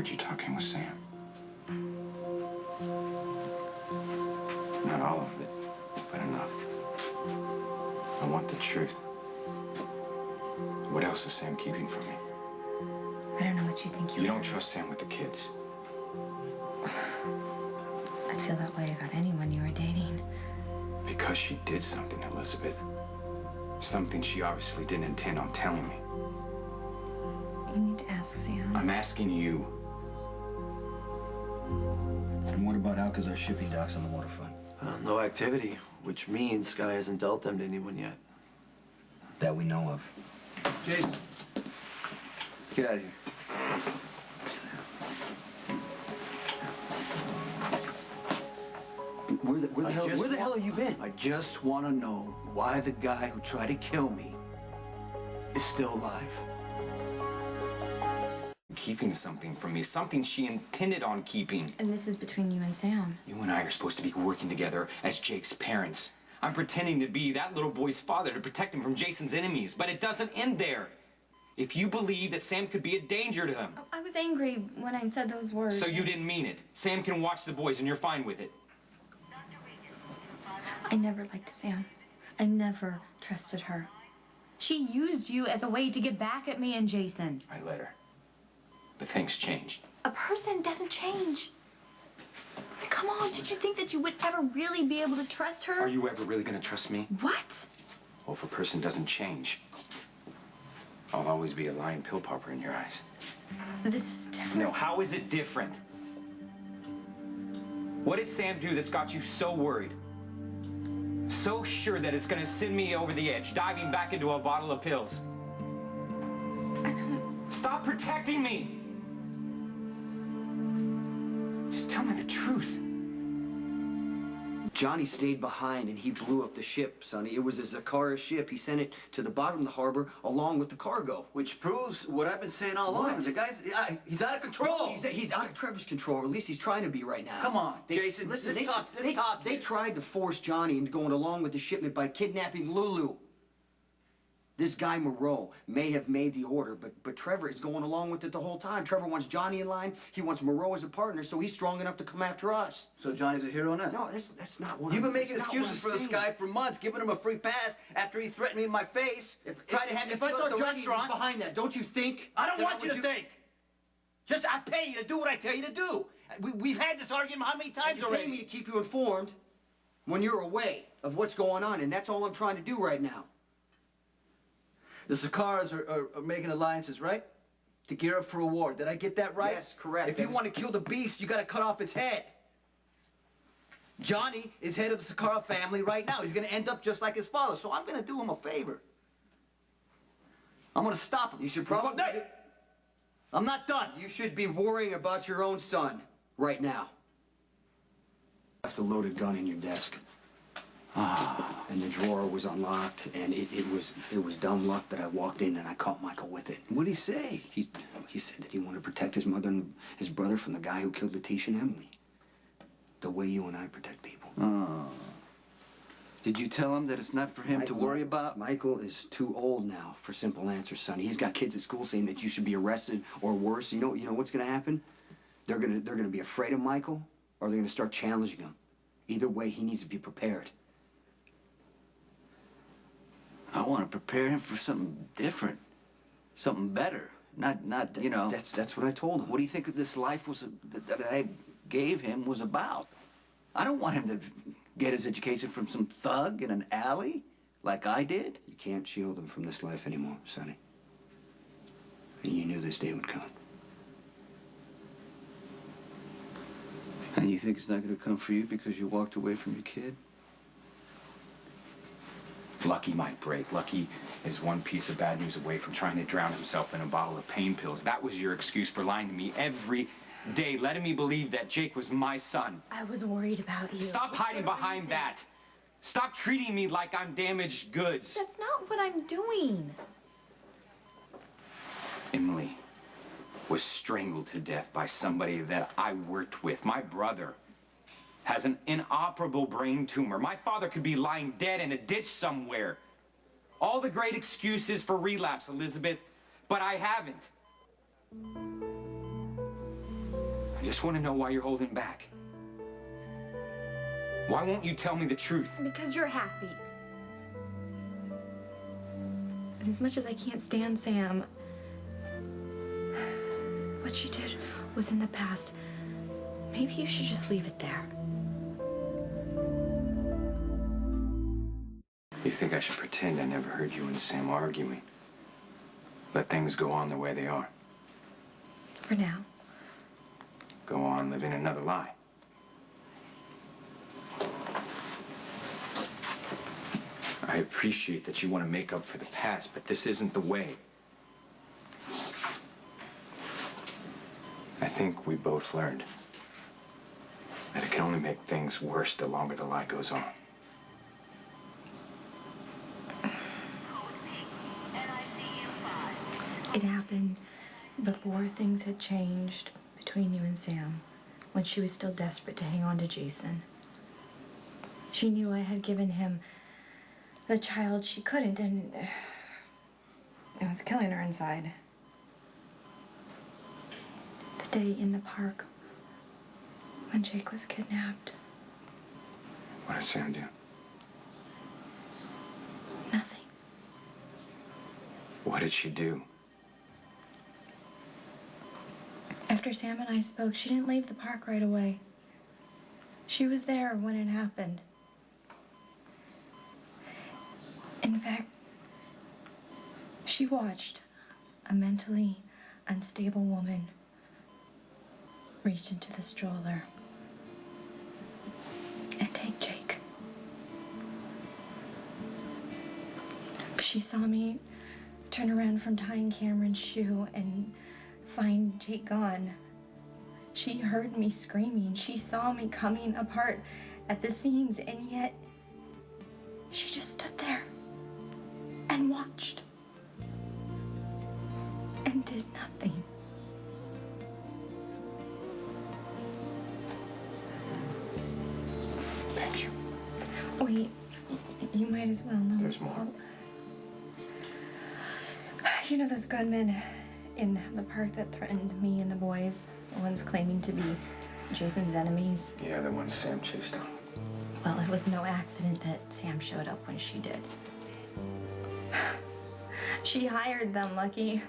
heard you talking with Sam. Not all of it, but enough. I want the truth. What else is Sam keeping from me? I don't know what you think You don't trust Sam with the kids. I feel that way about anyone you were dating. Because she did something, Elizabeth. Something she obviously didn't intend on telling me. You need to ask Sam. I'm asking you. And what about Alcazar shipping docks on the waterfront? No activity, which means Sky hasn't dealt them to anyone yet. That we know of. Jason, get out of here. Where the hell have you been? I just want to know why the guy who tried to kill me is still alive. Keeping something from me, something she intended on keeping. And this is between you and Sam. You and I are supposed to be working together as Jake's parents. I'm pretending to be that little boy's father to protect him from Jason's enemies, but it doesn't end there. If you believe that Sam could be a danger to him. I was angry when I said those words. So you didn't mean it. Sam can watch the boys and you're fine with it. I never liked Sam. I never trusted her. She used you as a way to get back at me and Jason. I let her. But things changed. A person doesn't change. Come on, did you think that you would ever really be able to trust her? Are you ever really gonna trust me? What? Well, if a person doesn't change, I'll always be a lying pill popper in your eyes. This is different. No, how is it different? What did Sam do that's got you so worried? So sure that it's gonna send me over the edge, diving back into a bottle of pills. I don't... Stop protecting me! Just tell me the truth. Johnny stayed behind and he blew up the ship, Sonny. It was a Zakara ship. He sent it to the bottom of the harbor along with the cargo. Which proves what I've been saying all along. What? The guy's, he's out of control. He's out of Trevor's control, or at least he's trying to be right now. Come on, Jason, let's talk. They tried to force Johnny into going along with the shipment by kidnapping Lulu. This guy, Moreau, may have made the order, but Trevor is going along with it the whole time. Trevor wants Johnny in line. He wants Moreau as a partner, so he's strong enough to come after us. So Johnny's a hero now? No, that's not what You've been that's making not excuses for what I'm this saying. guy for months, giving him a free pass after he threatened me in my face. Tried to have me If I kill at thought the Johnny was restaurant. behind that, don't you think? I don't that want you would to do- think. Just, I pay you to do what I tell you to do. We've had this argument how many times You already? pay me to keep you informed when you're away of what's going on, and that's all I'm trying to do right now. The Sakaras are making alliances, right? To gear up for a war. Did I get that right? Yes, correct. If you want to kill the beast, you got to cut off its head. Johnny is head of the Sakara family right now. He's going to end up just like his father. So I'm going to do him a favor. I'm going to stop him. You should probably... I'm not done. You should be worrying about your own son right now. Left a loaded gun in your desk. And the drawer was unlocked, and it was dumb luck that I walked in and I caught Michael with it. What'd he say? He said that he wanted to protect his mother and his brother from the guy who killed Letitia and Emily. The way you and I protect people. Oh. Did you tell him that it's not for him to worry about? Michael is too old now for simple answers, Sonny. He's got kids at school saying that you should be arrested or worse. You know what's gonna happen? They're gonna be afraid of Michael, or they're gonna start challenging him. Either way, he needs to be prepared. I want to prepare him for something different, something better. Not you know. That's what I told him. What do you think of this life that I gave him was about? I don't want him to get his education from some thug in an alley like I did. You can't shield him from this life anymore, Sonny. And you knew this day would come. And you think it's not going to come for you because you walked away from your kid? Lucky might break. Lucky is one piece of bad news away from trying to drown himself in a bottle of pain pills. That was your excuse for lying to me every day, letting me believe that Jake was my son. I was worried about you. Stop hiding behind that. Stop treating me like I'm damaged goods. That's not what I'm doing. Emily was strangled to death by somebody that I worked with. My brother has an inoperable brain tumor. My father could be lying dead in a ditch somewhere. All the great excuses for relapse, Elizabeth, but I haven't. just want to know why you're holding back. Why won't you tell me the truth? Because you're happy. And as much as I can't stand Sam, what she did was in the past. Maybe you should just leave it there. You think I should pretend I never heard you and Sam arguing? Let things go on the way they are? For now. Go on living another lie? I appreciate that you want to make up for the past, but this isn't the way. I think we both learned that it can only make things worse the longer the lie goes on. It happened before things had changed between you and Sam, when she was still desperate to hang on to Jason. She knew I had given him the child she couldn't, and it was killing her inside. The day in the park when Jake was kidnapped. What did Sam do? Nothing. What did she do? After Sam and I spoke, she didn't leave the park right away. She was there when it happened. In fact, she watched a mentally unstable woman reach into the stroller and take Jake. She saw me turn around from tying Cameron's shoe and find Jake gone. She heard me screaming. She saw me coming apart at the seams, and yet she just stood there and watched and did nothing. Thank you. Wait, you might as well know. There's more. You know those gunmen in the park that threatened me and the boys? The ones claiming to be Jason's enemies? Yeah, the one Sam chased on. Well, it was no accident that Sam showed up when she did. She hired them, Lucky,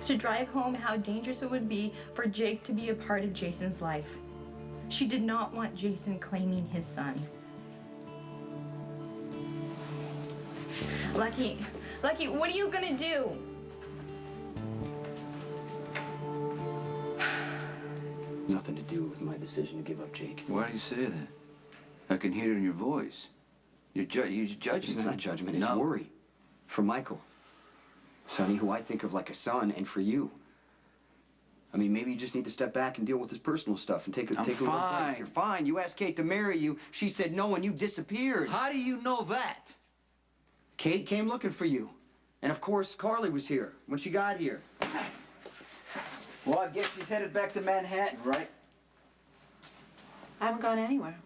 to drive home how dangerous it would be for Jake to be a part of Jason's life. She did not want Jason claiming his son. Lucky, what are you gonna do? Nothing to do with my decision to give up Jake. Why do you say that? I can hear it in your voice. You're judging. It's not judgment, it's No. worry. For Michael. Sonny, who I think of like a son, and for you. I mean, maybe you just need to step back and deal with his personal stuff and take a I'm little break. fine. You're fine. You asked Kate to marry you. She said no, and you disappeared. How do you know that? Kate came looking for you. And of course, Carly was here when she got here. Well, I guess she's headed back to Manhattan, right? I haven't gone anywhere.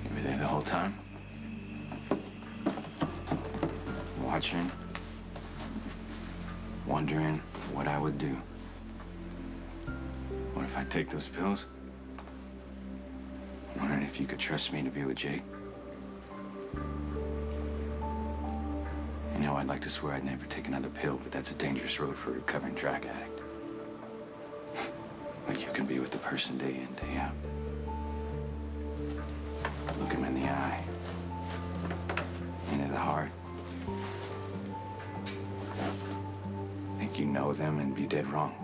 You were there the whole time? Watching? Wondering what I would do? What if I take those pills? Wondering if you could trust me to be with Jake? You know, I'd like to swear I'd never take another pill, but that's a dangerous road for a recovering drug addict. But you can be with the person day in, day out. Look him in the eye. Into the heart. Think you know them and be dead wrong.